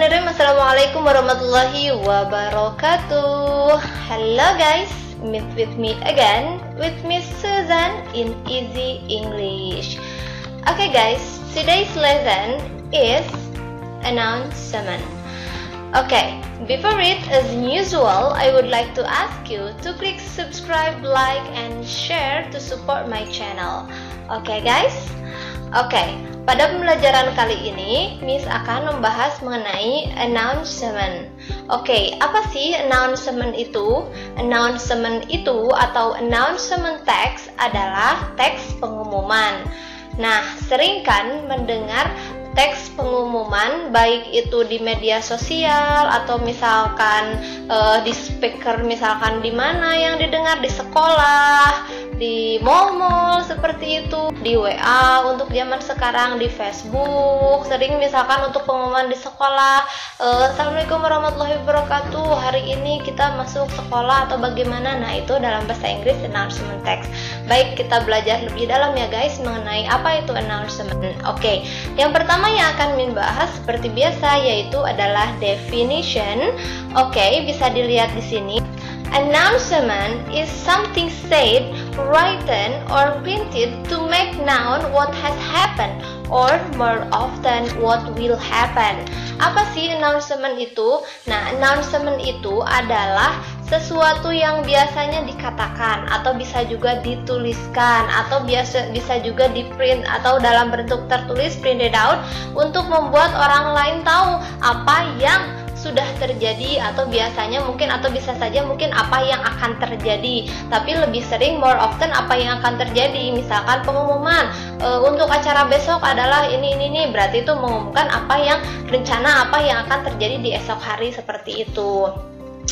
Bismillahirrahmanirrahim. Assalamualaikum warahmatullahi wabarakatuh. Hello guys, meet with me again with Miss Susan in Easy English. Okay guys, today's lesson is announcement. Okay, before it, as usual, I would like to ask you to click subscribe, like, and share to support my channel. Okay guys? Okay, pada pembelajaran kali ini, Miss akan membahas mengenai announcement. Oke, apa sih announcement itu? Announcement itu atau announcement text adalah teks pengumuman. Nah, sering kan mendengar teks pengumuman, baik itu di media sosial atau misalkan di speaker, misalkan di mana yang didengar, di sekolah, di mall-mall seperti itu, di WA untuk zaman sekarang, di Facebook, sering misalkan untuk pengumuman di sekolah, Assalamualaikum warahmatullahi wabarakatuh, hari ini kita masuk sekolah atau bagaimana. Nah, itu dalam bahasa Inggris announcement text. Baik, kita belajar lebih dalam ya guys mengenai apa itu announcement. Oke, yang pertama yang akan Min bahas seperti biasa yaitu adalah definition. Oke, bisa dilihat di sini. Announcement is something said, written, or printed to make known what has happened, or more often what will happen. Apa sih announcement itu? Nah, announcement itu adalah sesuatu yang biasanya dikatakan atau bisa juga dituliskan atau bisa juga di print atau dalam bentuk tertulis, printed out, untuk membuat orang lain tahu apa yang sudah terjadi atau biasanya mungkin atau bisa saja mungkin apa yang akan terjadi, tapi lebih sering more often apa yang akan terjadi. Misalkan pengumuman untuk acara besok adalah ini, berarti itu mengumumkan apa yang rencana apa yang akan terjadi di esok hari seperti itu.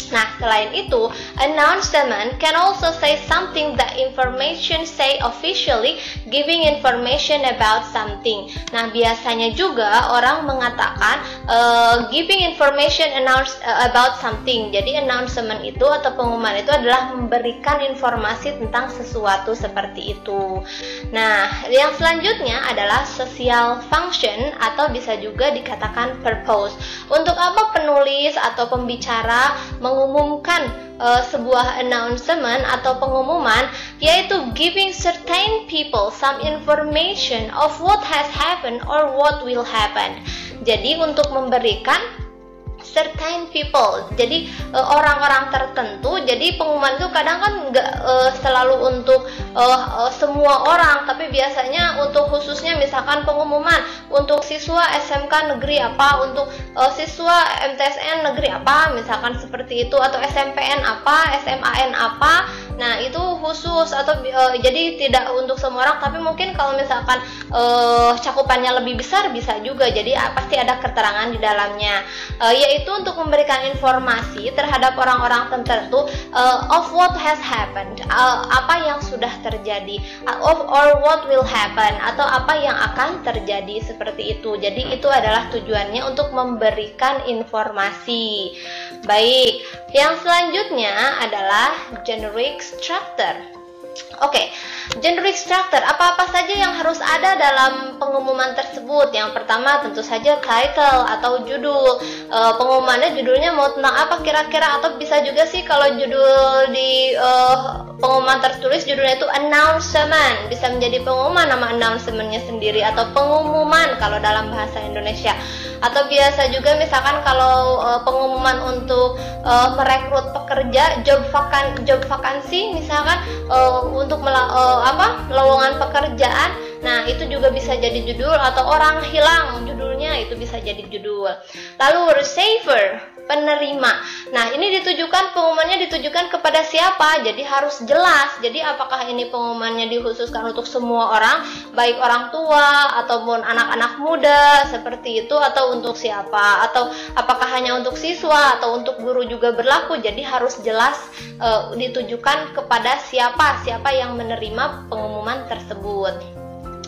Nah, selain itu, announcement can also say something that information say officially, giving information about something. Nah, biasanya juga orang mengatakan giving information about something. Jadi announcement itu atau pengumuman itu adalah memberikan informasi tentang sesuatu seperti itu. Nah, yang selanjutnya adalah social function atau bisa juga dikatakan purpose. Untuk apa penulis atau pembicara mengumumkan sebuah announcement atau pengumuman, yaitu giving certain people some information of what has happened or what will happen. Jadi untuk memberikan certain people, jadi orang-orang tertentu. Jadi pengumuman itu kadang kan nggak selalu untuk semua orang, tapi biasanya untuk khususnya misalkan pengumuman untuk siswa SMK negeri apa, untuk siswa MTSN negeri apa, misalkan seperti itu, atau SMPN apa, SMAN apa. Nah, itu khusus atau jadi tidak untuk semua orang, tapi mungkin kalau misalkan cakupannya lebih besar bisa juga. Jadi pasti ada keterangan di dalamnya, yaitu untuk memberikan informasi terhadap orang-orang tertentu of what has happened, apa yang sudah terjadi, or what will happen, atau apa yang akan terjadi seperti itu. Jadi itu adalah tujuannya untuk memberikan informasi. Baik, yang selanjutnya adalah generic structure. Oke, generic structure, apa-apa saja yang harus ada dalam pengumuman tersebut? Yang pertama tentu saja title atau judul. Pengumumannya judulnya mau tentang apa kira-kira, atau bisa juga sih kalau judul di pengumuman tertulis judulnya itu announcement, bisa menjadi pengumuman nama announcementnya sendiri, atau pengumuman kalau dalam bahasa Indonesia. Atau biasa juga misalkan kalau pengumuman untuk merekrut pekerja, job vakansi misalkan, untuk lowongan pekerjaan. Nah, itu juga bisa jadi judul, atau orang hilang judulnya itu bisa jadi judul. Lalu receiver, penerima. Nah, ini pengumumannya ditujukan kepada siapa? Jadi harus jelas. Jadi apakah ini pengumumannya dikhususkan untuk semua orang, baik orang tua ataupun anak-anak muda seperti itu, atau untuk siapa? Atau apakah hanya untuk siswa atau untuk guru juga berlaku? Jadi harus jelas ditujukan kepada siapa yang menerima pengumuman tersebut.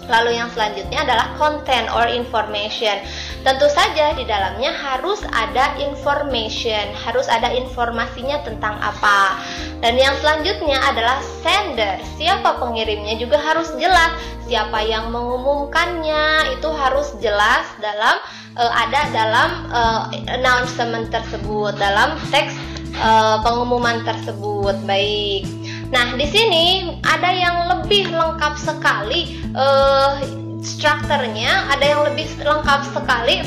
Lalu yang selanjutnya adalah content or information. Tentu saja di dalamnya harus ada information, harus ada informasinya tentang apa. Dan yang selanjutnya adalah sender. Siapa pengirimnya juga harus jelas. Siapa yang mengumumkannya itu harus jelas dalam ada dalam announcement tersebut, dalam teks pengumuman tersebut. Baik. Nah, di sini ada yang lebih lengkap sekali strukturnya, ada yang lebih lengkap sekali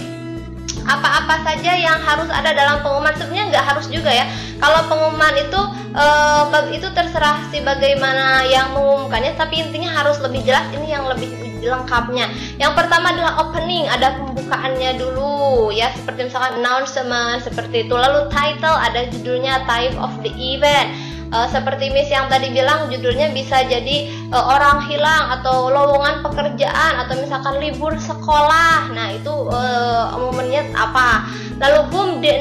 apa-apa saja yang harus ada dalam pengumuman. Sebenarnya nggak harus juga ya. Kalau pengumuman itu terserah si bagaimana yang mengumumkannya, tapi intinya harus lebih jelas. Ini yang lebih lengkapnya. Yang pertama adalah opening, ada pembukaannya dulu ya, seperti misalkan announcement seperti itu. Lalu title, ada judulnya, type of the event. Seperti Miss yang tadi bilang, judulnya bisa jadi orang hilang atau lowongan pekerjaan atau misalkan libur sekolah. Nah, itu momennya apa? Lalu whom the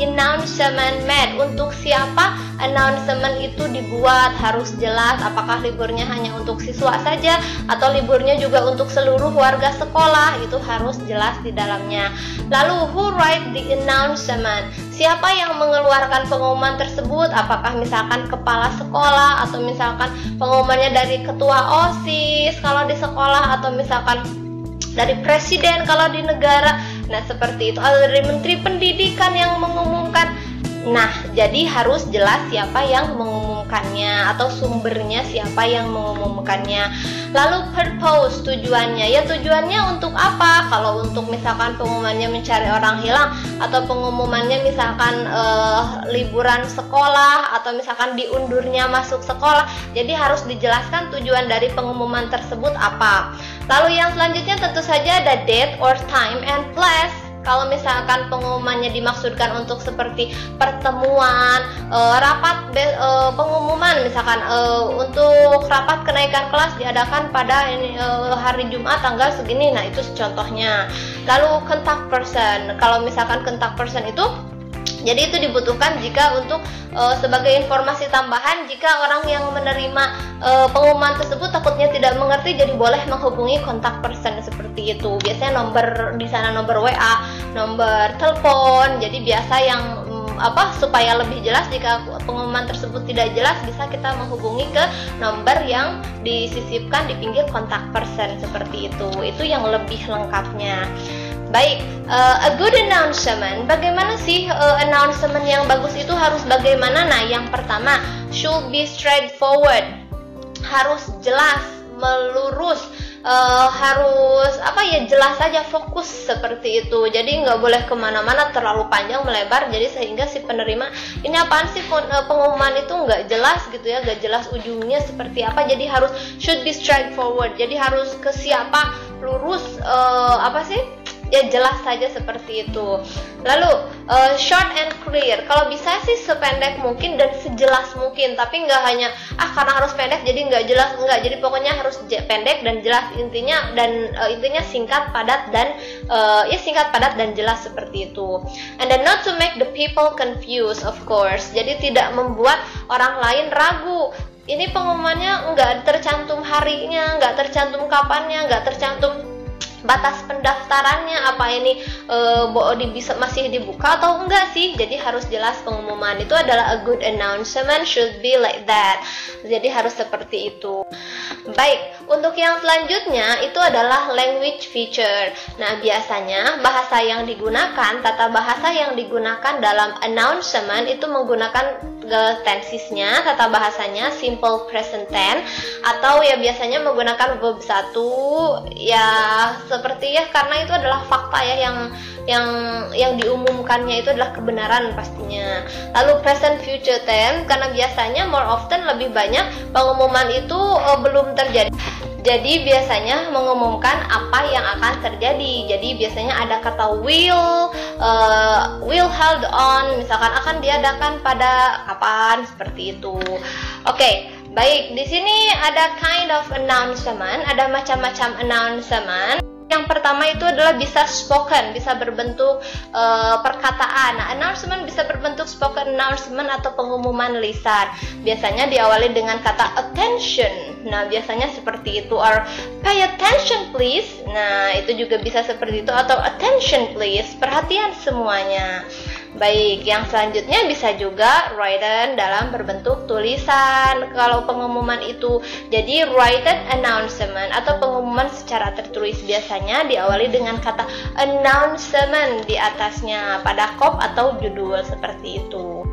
announcement made, untuk siapa announcement itu dibuat, harus jelas. Apakah liburnya hanya untuk siswa saja atau liburnya juga untuk seluruh warga sekolah, itu harus jelas di dalamnya. Lalu who write the announcement, siapa yang mengeluarkan pengumuman tersebut, apakah misalkan kepala sekolah atau misalkan pengumumannya dari ketua OSIS kalau di sekolah, atau misalkan dari presiden kalau di negara. Nah, seperti itu. Atau dari menteri pendidikan yang mengumumkan. Nah, jadi harus jelas siapa yang mengumumkannya atau sumbernya siapa yang mengumumkannya. Lalu purpose, tujuannya. Ya, tujuannya untuk apa? Kalau untuk misalkan pengumumannya mencari orang hilang, atau pengumumannya misalkan liburan sekolah, atau misalkan diundurnya masuk sekolah. Jadi harus dijelaskan tujuan dari pengumuman tersebut apa. Lalu yang selanjutnya tentu saja ada date or time and place. Kalau misalkan pengumumannya dimaksudkan untuk seperti pertemuan, rapat pengumuman, misalkan untuk rapat kenaikan kelas diadakan pada hari Jumat tanggal segini, nah itu contohnya. Lalu contact person, kalau misalkan contact person itu jadi itu dibutuhkan jika untuk sebagai informasi tambahan, jika orang yang menerima pengumuman tersebut takutnya tidak mengerti, jadi boleh menghubungi kontak person seperti itu. Biasanya nomor di sana, nomor WA, nomor telepon. Jadi biasa yang supaya lebih jelas jika pengumuman tersebut tidak jelas, bisa kita menghubungi ke nomor yang disisipkan di pinggir kontak person seperti itu. Itu yang lebih lengkapnya. Baik, a good announcement. Bagaimana sih announcement yang bagus itu harus bagaimana? Nah, yang pertama, should be straightforward. Harus jelas, melurus, harus jelas saja, fokus seperti itu. Jadi nggak boleh kemana-mana, terlalu panjang melebar. Jadi sehingga si penerima ini apaan sih pengumuman itu nggak jelas gitu ya, nggak jelas ujungnya seperti apa. Jadi harus should be straightforward. Jadi harus ke siapa, lurus, ya jelas saja seperti itu. Lalu short and clear, kalau bisa sih sependek mungkin dan sejelas mungkin, tapi nggak hanya karena harus pendek jadi nggak jelas, enggak. Jadi pokoknya harus pendek dan jelas intinya, dan intinya singkat, padat dan singkat, padat dan jelas seperti itu. And then not to make the people confused, of course. Jadi tidak membuat orang lain ragu. Ini pengumumannya nggak tercantum harinya, nggak tercantum kapannya, nggak tercantum batas pendaftarannya, apa ini masih dibuka atau enggak sih. Jadi harus jelas pengumuman. Itu adalah a good announcement should be like that. Jadi harus seperti itu. Baik, untuk yang selanjutnya itu adalah language feature. Nah, biasanya bahasa yang digunakan, tata bahasa yang digunakan dalam announcement itu menggunakan tensesnya, tata bahasanya simple present tense, atau ya biasanya menggunakan verb 1 ya, seperti ya, karena itu adalah fakta ya, yang diumumkannya itu adalah kebenaran pastinya. Lalu present future tense, karena biasanya more often, lebih banyak pengumuman itu belum terjadi. Jadi biasanya mengumumkan apa yang akan terjadi. Jadi biasanya ada kata will held on, misalkan akan diadakan pada kapan, seperti itu. Oke. Baik, di sini ada kind of announcement, ada macam-macam announcement. Yang pertama itu adalah bisa spoken, bisa berbentuk perkataan. Nah, announcement bisa berbentuk spoken announcement atau pengumuman lisan. Biasanya diawali dengan kata attention. Nah, biasanya seperti itu. Or pay attention please. Nah, itu juga bisa seperti itu, atau attention please, perhatian semuanya. Baik, yang selanjutnya bisa juga written dalam berbentuk tulisan. Kalau pengumuman itu jadi written announcement atau pengumuman secara tertulis, biasanya diawali dengan kata announcement di atasnya pada kop atau judul seperti itu.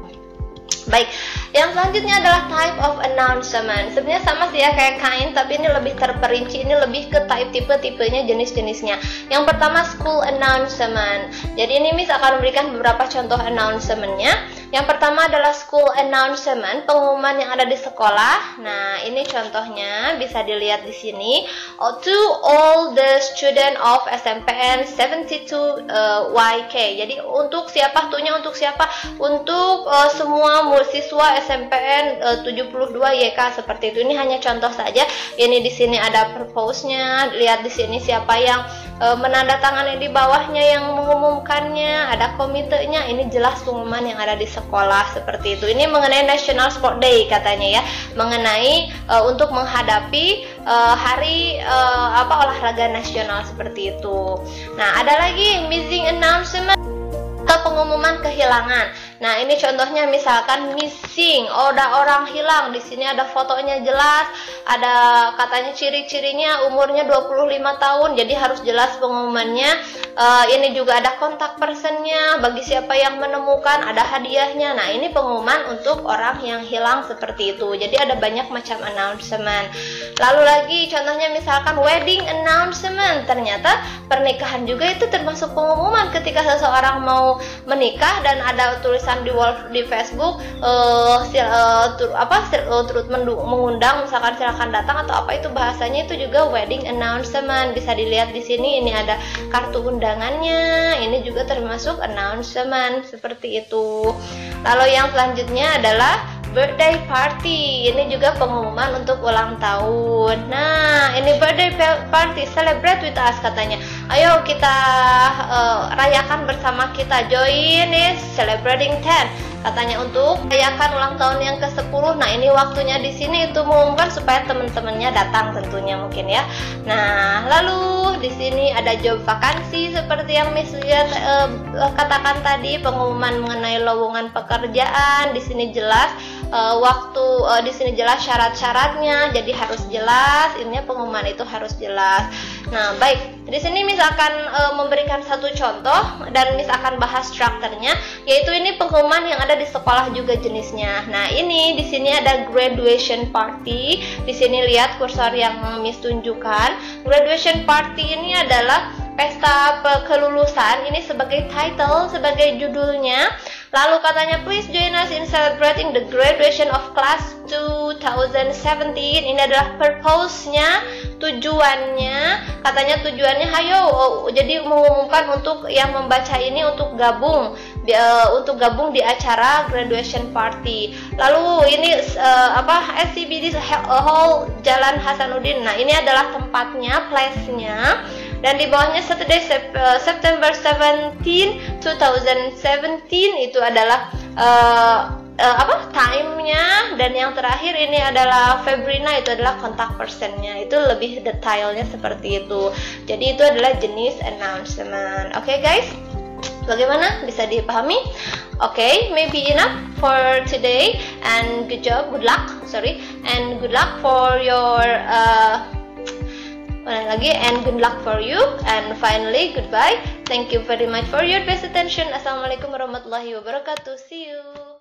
Baik, yang selanjutnya adalah type of announcement. Sebenarnya sama sih ya kayak kind, tapi ini lebih terperinci, ini lebih ke type, tipe-tipenya, jenis-jenisnya. Yang pertama school announcement. Jadi ini Miss akan memberikan beberapa contoh announcementnya. Yang pertama adalah school announcement, pengumuman yang ada di sekolah. Nah, ini contohnya bisa dilihat di sini. To all the student of SMPN 72 YK. Jadi untuk siapa? Tuhnya untuk siapa? Untuk semua siswa SMPN 72 YK seperti itu. Ini hanya contoh saja. Ini di sini ada purpose-nya. Lihat di sini siapa yang menandatangani di bawahnya yang mengumumkannya, ada komitenya. Ini jelas pengumuman yang ada di sekolah seperti itu. Ini mengenai National Sport Day katanya ya, mengenai untuk menghadapi hari olahraga nasional seperti itu. Nah, ada lagi missing announcement atau pengumuman kehilangan. Nah, ini contohnya misalkan missing, ada orang hilang. Di sini ada fotonya jelas, ada katanya ciri-cirinya, umurnya 25 tahun. Jadi harus jelas pengumumannya. Ini juga ada kontak personnya, bagi siapa yang menemukan, ada hadiahnya. Nah, ini pengumuman untuk orang yang hilang seperti itu. Jadi ada banyak macam announcement. Lalu lagi contohnya misalkan wedding announcement. Ternyata pernikahan juga itu termasuk pengumuman ketika seseorang mau menikah dan ada tulisan di Facebook turut mengundang, misalkan silakan datang atau apa, itu bahasanya itu juga wedding announcement. Bisa dilihat di sini, ini ada kartu undangannya, ini juga termasuk announcement seperti itu. Lalu yang selanjutnya adalah birthday party. Ini juga pengumuman untuk ulang tahun. Nah, ini birthday party, celebrate with us katanya. Ayo kita rayakan bersama kita. Join is celebrating 10. Katanya untuk rayakan ulang tahun yang ke-10. Nah, ini waktunya di sini itu mengumumkan supaya teman-temannya datang tentunya mungkin ya. Nah, lalu di sini ada job vakansi seperti yang Miss lihat katakan tadi, pengumuman mengenai lowongan pekerjaan. Di sini jelas di sini jelas syarat-syaratnya, jadi harus jelas. Ini pengumuman itu harus jelas. Nah, baik. Di sini Miss akan memberikan satu contoh dan Miss akan bahas strukturnya, yaitu ini pengumuman yang ada di sekolah juga jenisnya. Nah, ini di sini ada graduation party. Di sini lihat kursor yang Miss tunjukkan. Graduation party ini adalah pesta kelulusan. Ini sebagai title, sebagai judulnya. Lalu katanya please join us in celebrating the graduation of class 2017. Ini adalah purpose-nya, tujuannya. Katanya tujuannya jadi mengumumkan untuk yang membaca ini untuk gabung di acara graduation party. Lalu ini SCBD Hall Jalan Hasanuddin. Nah, ini adalah tempatnya, place-nya. Dan di bawahnya Saturday September 17, 2017 itu adalah time-nya. Dan yang terakhir ini adalah Febrina, itu adalah kontak person-nya. Itu lebih detailnya seperti itu. Jadi itu adalah jenis announcement. Oke, guys, bagaimana? Bisa dipahami? Okay, maybe enough for today, and good luck for your and good luck for you, and finally goodbye. Thank you very much for your best attention. Assalamualaikum warahmatullahi wabarakatuh. See you.